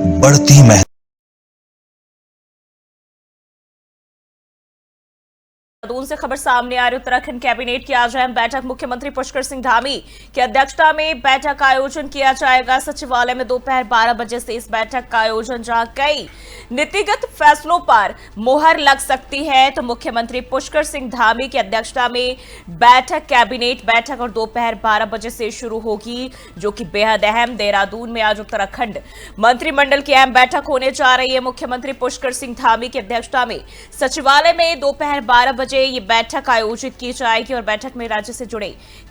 बढ़ती महत्व। देहरादून से खबर सामने आ रही। उत्तराखंड कैबिनेट की आज अहम बैठक। मुख्यमंत्री पुष्कर सिंह धामी की अध्यक्षता में बैठक का आयोजन किया जाएगा सचिवालय में दोपहर 12 बजे से इस बैठक का आयोजन, जहां कई नीतिगत फैसलों पर मुहर लग सकती है। तो मुख्यमंत्री पुष्कर सिंह धामी की अध्यक्षता में बैठक, कैबिनेट बैठक और दोपहर 12 बजे से शुरू होगी, जो कि बेहद अहम। देहरादून में आज उत्तराखंड मंत्रिमंडल की अहम बैठक होने जा रही है। मुख्यमंत्री पुष्कर सिंह धामी की अध्यक्षता में सचिवालय में दोपहर 12 बजे ये बैठक आयोजित की जाएगी और बैठक में राज्य से जुड़े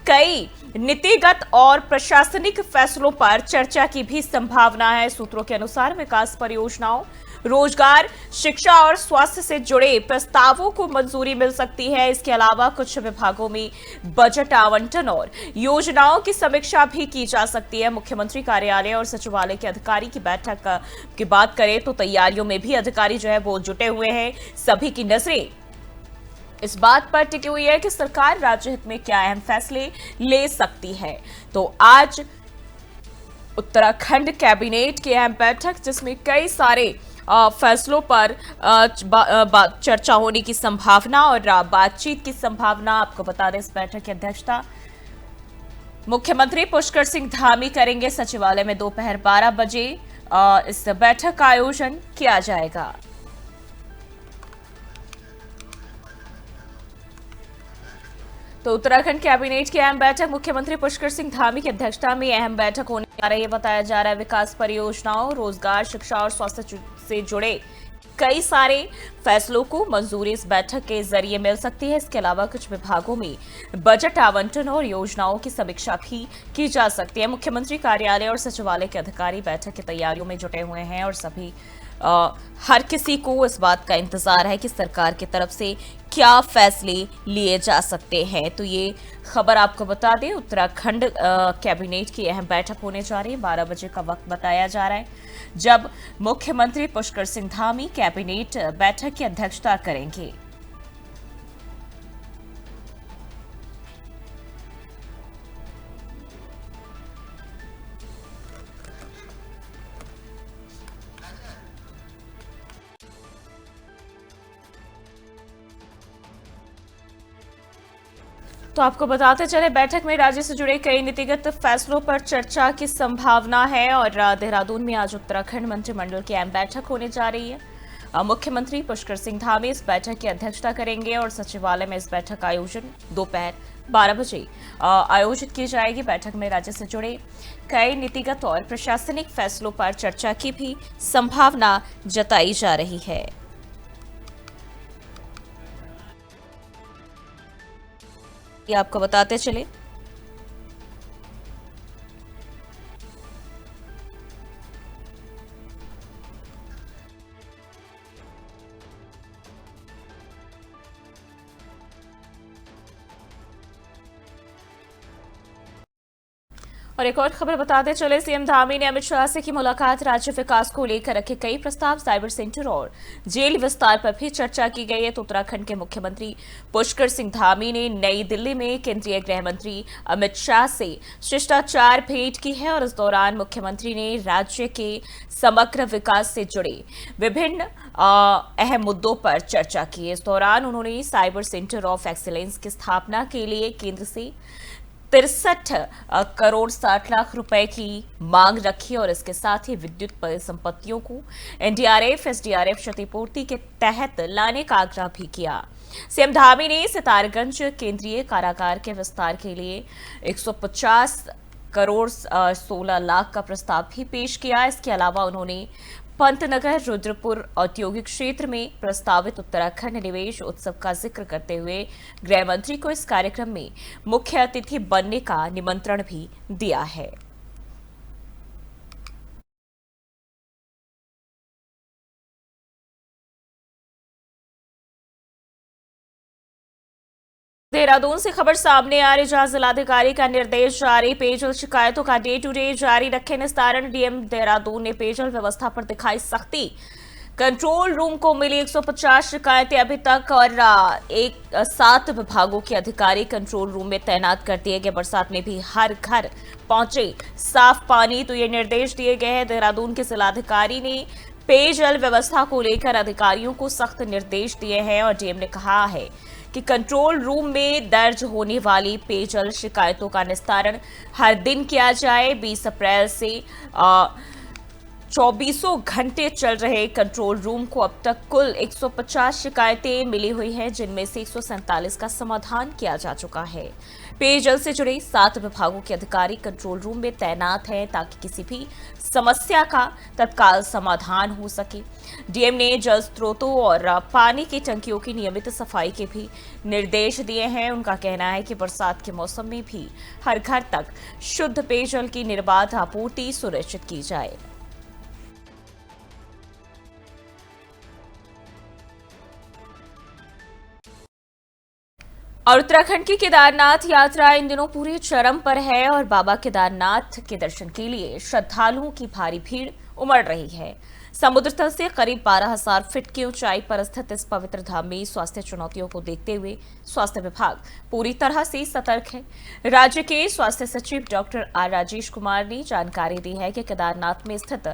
कई नीतिगत और प्रशासनिक फैसलों पर चर्चा की भी संभावना है। सूत्रों के अनुसार विकास परियोजनाओं, रोजगार, शिक्षा और स्वास्थ्य से जुड़े प्रस्तावों को मंजूरी मिल सकती है। इसके अलावा कुछ विभागों में बजट आवंटन और योजनाओं की समीक्षा भी की जा सकती है। मुख्यमंत्री कार्यालय और सचिवालय के अधिकारी की बैठक की बात करें तो तैयारियों में भी अधिकारी जो है वो जुटे हुए हैं। सभी की नजरें इस बात पर टिकी हुई है कि सरकार राज्य हित में क्या अहम फैसले ले सकती है। तो आज उत्तराखंड कैबिनेट की अहम बैठक, जिसमें कई सारे फैसलों पर चर्चा होने की संभावना और बातचीत की संभावना। आपको बता दें, इस बैठक की अध्यक्षता मुख्यमंत्री पुष्कर सिंह धामी करेंगे। सचिवालय में दोपहर 12 बजे इस बैठक का आयोजन किया जाएगा। तो उत्तराखंड कैबिनेट की अहम बैठक मुख्यमंत्री पुष्कर सिंह धामी की अध्यक्षता में अहम बैठक होने जा रही है। बताया जा रहा है विकास परियोजनाओं, रोजगार, शिक्षा और स्वास्थ्य से जुड़े कई सारे फैसलों को मंजूरी इस बैठक के जरिए मिल सकती है। इसके अलावा कुछ विभागों में बजट आवंटन और योजनाओं की समीक्षा भी की जा सकती है। मुख्यमंत्री कार्यालय और सचिवालय के अधिकारी बैठक की तैयारियों में जुटे हुए हैं और सभी हर किसी को इस बात का इंतजार है कि सरकार की तरफ से क्या फैसले लिए जा सकते हैं। तो ये खबर आपको बता दें, उत्तराखंड कैबिनेट की अहम बैठक होने जा रही है। 12 बजे का वक्त बताया जा रहा है, जब मुख्यमंत्री पुष्कर सिंह धामी कैबिनेट बैठक की अध्यक्षता करेंगे। तो आपको बताते चले, बैठक में राज्य से जुड़े कई नीतिगत फैसलों पर चर्चा की संभावना है और देहरादून में आज उत्तराखंड मंत्रिमंडल की अहम बैठक होने जा रही है। मुख्यमंत्री पुष्कर सिंह धामी इस बैठक की अध्यक्षता करेंगे और सचिवालय में इस बैठक का आयोजन दोपहर 12 बजे आयोजित की जाएगी। बैठक में राज्य से जुड़े कई नीतिगत और प्रशासनिक फैसलों पर चर्चा की भी संभावना जताई जा रही है। ये आपको बताते चले, और एक और खबर बताते चले, सीएम धामी ने अमित शाह से की मुलाकात। राज्य विकास को लेकर रखे कई प्रस्ताव, साइबर सेंटर और जेल विस्तार पर भी चर्चा की गई है। तो उत्तराखंड के मुख्यमंत्री पुष्कर सिंह धामी ने नई दिल्ली में केंद्रीय गृह मंत्री अमित शाह से शिष्टाचार भेंट की है और इस दौरान मुख्यमंत्री ने राज्य के समग्र विकास से जुड़े विभिन्न अहम मुद्दों पर चर्चा की। इस दौरान उन्होंने साइबर सेंटर ऑफ एक्सीलेंस की स्थापना के लिए केंद्र से 63 करोड़ 60 लाख रुपए की मांग रखी और इसके साथ ही विद्युत परिसंपत्तियों को एनडीआरएफ, एसडीआरएफ क्षतिपूर्ति के तहत लाने का आग्रह भी किया। सीएम धामी ने सितारगंज केंद्रीय कारागार के विस्तार के लिए 150 करोड़ 16 लाख का प्रस्ताव भी पेश किया। इसके अलावा उन्होंने पंतनगर रुद्रपुर औद्योगिक क्षेत्र में प्रस्तावित उत्तराखंड निवेश उत्सव का जिक्र करते हुए गृह मंत्री को इस कार्यक्रम में मुख्य अतिथि बनने का निमंत्रण भी दिया है। देहरादून से खबर सामने आ रही, जहां जिलाधिकारी का निर्देश जारी, पेयजल शिकायतों का डे टू डे जारी रखे निस्तारण। डीएम देहरादून ने पेयजल व्यवस्था पर दिखाई सख्ती। कंट्रोल रूम को मिली 150 शिकायतें अभी तक और 7 विभागों के अधिकारी कंट्रोल रूम में तैनात कर दिए गए। बरसात में भी हर घर पहुंचे साफ पानी, तो ये निर्देश दिए गए हैं। देहरादून के जिलाधिकारी ने पेयजल व्यवस्था को लेकर अधिकारियों को सख्त निर्देश दिए हैं और डीएम ने कहा है कि कंट्रोल रूम में दर्ज होने वाली पेयजल शिकायतों का निस्तारण हर दिन किया जाए। 20 अप्रैल से 24 घंटे चल रहे कंट्रोल रूम को अब तक कुल 150 शिकायतें मिली हुई हैं, जिनमें से 147 का समाधान किया जा चुका है। पेयजल से जुड़े 7 विभागों के अधिकारी कंट्रोल रूम में तैनात हैं ताकि किसी भी समस्या का तत्काल समाधान हो सके। डीएम ने जल स्रोतों और पानी की टंकियों की नियमित सफाई के भी निर्देश दिए हैं। उनका कहना है कि बरसात के मौसम में भी हर घर तक शुद्ध पेयजल की निर्बाध आपूर्ति सुनिश्चित की जाए। और उत्तराखंड की केदारनाथ यात्रा इन दिनों पूरे चरम पर है और बाबा केदारनाथ के दर्शन के लिए श्रद्धालुओं की भारी भीड़ उमड़ रही है। समुद्र तल से करीब 12,000 फीट की ऊंचाई पर स्थित इस पवित्र धाम में स्वास्थ्य चुनौतियों को देखते हुए स्वास्थ्य विभाग पूरी तरह से सतर्क है। राज्य के स्वास्थ्य सचिव डॉक्टर आर राजेश कुमार ने जानकारी दी है कि केदारनाथ में स्थित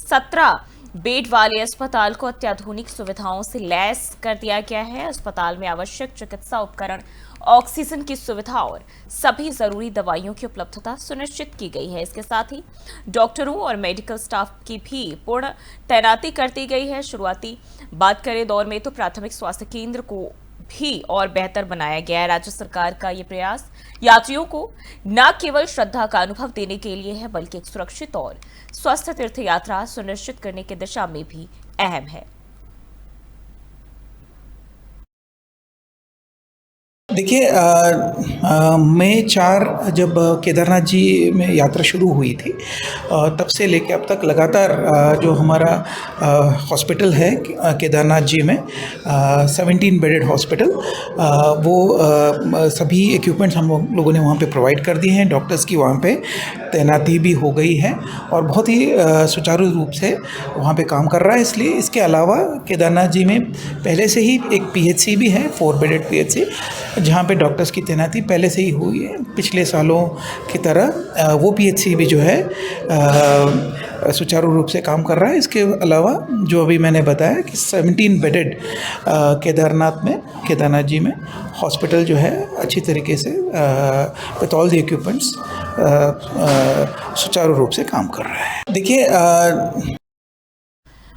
17 बेड वाले अस्पताल को अत्याधुनिक सुविधाओं से लैस कर दिया गया है। अस्पताल में आवश्यक चिकित्सा उपकरण, ऑक्सीजन की सुविधा और सभी जरूरी दवाइयों की उपलब्धता सुनिश्चित की गई है। इसके साथ ही डॉक्टरों और मेडिकल स्टाफ की भी पूर्ण तैनाती कर दी गई है। शुरुआती बात करें दौर में तो प्राथमिक स्वास्थ्य केंद्र को भी और बेहतर बनाया गया है। राज्य सरकार का ये प्रयास यात्रियों को न केवल श्रद्धा का अनुभव देने के लिए है, बल्कि एक सुरक्षित और स्वस्थ तीर्थ यात्रा सुनिश्चित करने की दिशा में भी अहम है। देखिए, मई 4 जब केदारनाथ जी में यात्रा शुरू हुई थी, तब से लेकर अब तक लगातार जो हमारा हॉस्पिटल है केदारनाथ जी में 17 बेडेड हॉस्पिटल, वो सभी इक्विपमेंट्स हम लोगों ने वहाँ पे प्रोवाइड कर दिए हैं। डॉक्टर्स की वहाँ पे तैनाती भी हो गई है और बहुत ही सुचारू रूप से वहाँ पे काम कर रहा है। इसलिए इसके अलावा केदारनाथ जी में पहले से ही एक पीएचसी भी है, 4 बेडेड पीएचसी, जहाँ पे डॉक्टर्स की तैनाती पहले से ही हुई है। पिछले सालों की तरह वो पीएचसी भी जो है सुचारू रूप से काम कर रहा है। इसके अलावा जो अभी मैंने बताया कि 17 बेडेड केदारनाथ जी में हॉस्पिटल जो है अच्छी तरीके से विद ऑल द इक्विपमेंट्स सुचारू रूप से काम कर रहा है। देखिए,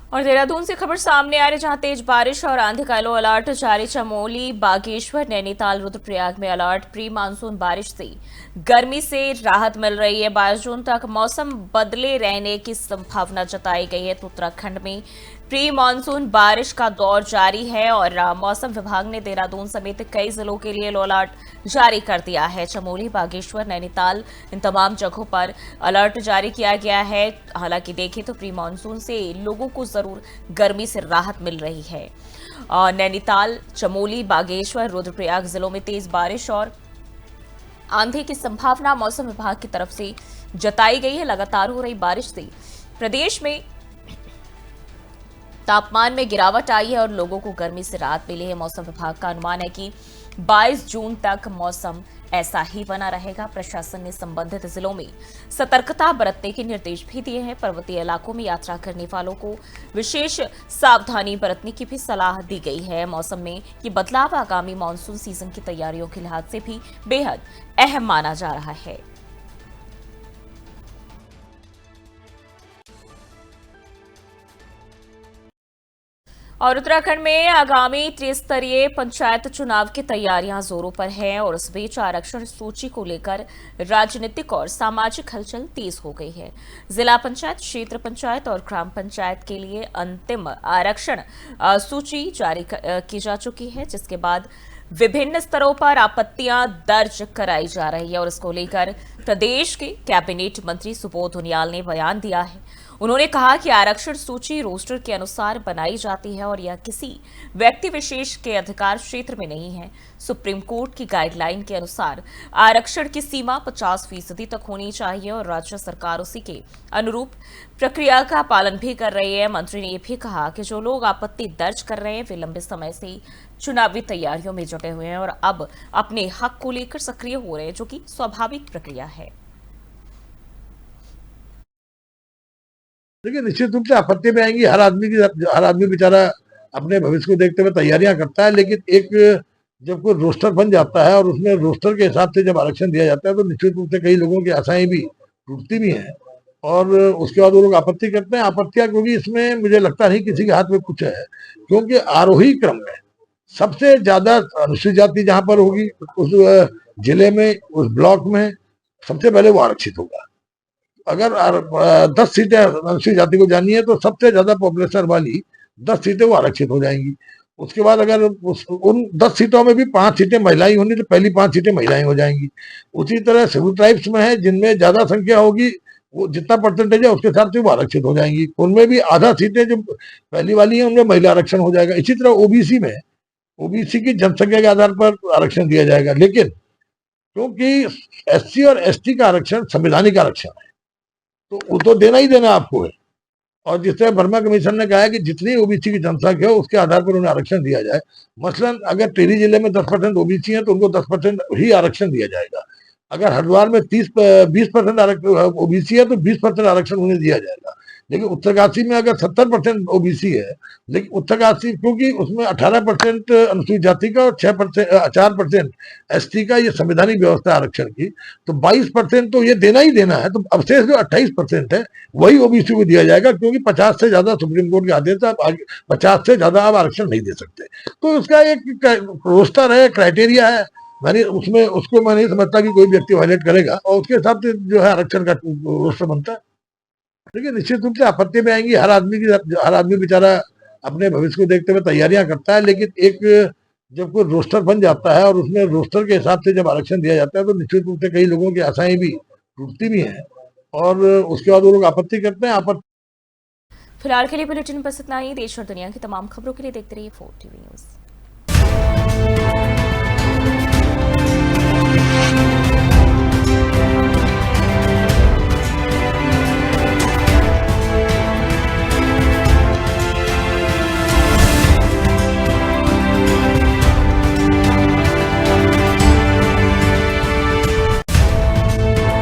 और देहरादून से खबर सामने आ रही, जहां तेज बारिश और आंधी का येलो अलर्ट जारी। चमोली, बागेश्वर, नैनीताल, रुद्रप्रयाग में अलर्ट। प्री मानसून बारिश से गर्मी से राहत मिल रही है। 22 जून तक मौसम बदले रहने की संभावना जताई गई है। तो उत्तराखंड में प्री मानसून बारिश का दौर जारी है और मौसम विभाग ने देहरादून समेत कई जिलों के लिए येलो अलर्ट जारी कर दिया है। चमोली, बागेश्वर, नैनीताल, इन तमाम जगहों पर अलर्ट जारी किया गया है। हालांकि देखें तो प्री मानसून से लोगों को जरूर गर्मी से राहत मिल रही है। नैनीताल, चमोली, बागेश्वर, रुद्रप्रयाग जिलों में तेज बारिश और आंधी की संभावना मौसम विभाग की तरफ से जताई गई है। लगातार हो रही बारिश से प्रदेश में तापमान में गिरावट आई है और लोगों को गर्मी से राहत मिली है। मौसम विभाग का अनुमान है कि 22 जून तक मौसम ऐसा ही बना रहेगा। प्रशासन ने संबंधित जिलों में सतर्कता बरतने के निर्देश भी दिए हैं। पर्वतीय इलाकों में यात्रा करने वालों को विशेष सावधानी बरतने की भी सलाह दी गई है। मौसम में ये बदलाव आगामी मानसून सीजन की तैयारियों के लिहाज से भी बेहद अहम माना जा रहा है। और उत्तराखंड में आगामी त्रिस्तरीय पंचायत चुनाव की तैयारियां जोरों पर हैं और इस बीच आरक्षण सूची को लेकर राजनीतिक और सामाजिक हलचल तेज हो गई है। जिला पंचायत, क्षेत्र पंचायत और ग्राम पंचायत के लिए अंतिम आरक्षण सूची जारी की जा चुकी है, जिसके बाद विभिन्न स्तरों पर आपत्तियां दर्ज कराई जा रही है और इसको लेकर प्रदेश के कैबिनेट मंत्री सुबोध उनियाल ने बयान दिया है। उन्होंने कहा कि आरक्षण सूची रोस्टर के अनुसार बनाई जाती है और यह किसी व्यक्ति विशेष के अधिकार क्षेत्र में नहीं है। सुप्रीम कोर्ट की गाइडलाइन के अनुसार आरक्षण की सीमा 50% तक होनी चाहिए और राज्य सरकार उसी के अनुरूप प्रक्रिया का पालन भी कर रही है। मंत्री ने यह भी कहा कि जो लोग आपत्ति दर्ज कर रहे हैं वे लंबे समय से चुनावी तैयारियों में जुटे हुए हैं और अब अपने हक को लेकर सक्रिय हो रहे हैं, जो कि स्वाभाविक प्रक्रिया है। देखिए, निश्चित रूप से आपत्ति में आएंगी। हर आदमी बेचारा अपने भविष्य को देखते हुए तैयारियां करता है, लेकिन एक जब कोई रोस्टर बन जाता है और उसमें रोस्टर के हिसाब से जब आरक्षण दिया जाता है तो निश्चित रूप से कई लोगों की आशाएं भी टूटती भी हैं और उसके बाद वो लोग आपत्ति करते हैं। आपत्तियां क्योंकि इसमें मुझे लगता नहीं किसी के हाथ में कुछ है, क्योंकि आरोही क्रम में सबसे ज्यादा अनुसूचित जाति जहां पर होगी उस जिले में, उस ब्लॉक में सबसे पहले वो आरक्षित होगा। अगर 10 सीटें अनुसूचित जाति को जानी है तो सबसे ज्यादा पॉपुलेशन वाली 10 सीटें वो आरक्षित हो जाएंगी। उसके बाद अगर उन 10 सीटों में भी 5 सीटें महिलाएं होंगी तो पहली 5 सीटें महिलाएं हो जाएंगी। उसी तरह शेड्यूल ट्राइब्स में है, जिनमें ज्यादा संख्या होगी वो जितना परसेंटेज है उसके हिसाब से वो आरक्षित हो जाएंगी। उनमें भी आधा सीटें जो पहली वाली है उनमें महिला आरक्षण हो जाएगा। इसी तरह ओबीसी में ओबीसी की जनसंख्या के आधार पर आरक्षण दिया जाएगा, लेकिन क्योंकि एससी और एसटी का आरक्षण संवैधानिक आरक्षण है तो वो तो देना ही देना आपको है। और जिस तरह वर्मा कमीशन ने कहा है कि जितनी ओबीसी की जनसंख्या हो उसके आधार पर उन्हें आरक्षण दिया जाए। मसलन अगर टिहरी जिले में 10% ओबीसी है तो उनको 10% ही आरक्षण दिया जाएगा। अगर हरिद्वार में 20% ओबीसी है तो 20% आरक्षण उन्हें दिया जाएगा। लेकिन उत्तरकाशी में अगर 70% ओबीसी है, लेकिन उत्तरकाशी क्योंकि उसमें 18% अनुसूचित जाति का और 4% एसटी का ये संवैधानिक व्यवस्था है आरक्षण की, तो 22% तो ये देना ही देना है। तो अवशेष जो 28% है वही ओबीसी को दिया जाएगा, क्योंकि 50 से ज्यादा सुप्रीम कोर्ट के आदेश है, 50 से ज्यादा आप आरक्षण नहीं दे सकते। तो उसका एक रोस्टर है, क्राइटेरिया है। मैंने उसको मैं नहीं समझता कि कोई व्यक्ति वायलेट करेगा और उसके हिसाब से जो है आरक्षण का रोस्टर बनता है। देखिए, निश्चित रूप से आपत्ति में आएंगी। हर आदमी बेचारा अपने भविष्य को देखते हुए तैयारियां करता है, लेकिन एक जब कोई रोस्टर बन जाता है और उसमें रोस्टर के हिसाब से जब आरक्षण दिया जाता है तो निश्चित रूप से कई लोगों की आशाएं भी टूटती भी हैं और उसके बाद वो लोग आपत्ति करते हैं। फिलहाल के लिए बुलेटिन बस इतना ही। देश और दुनिया की तमाम खबरों के लिए देखते रहिए 4 TV न्यूज।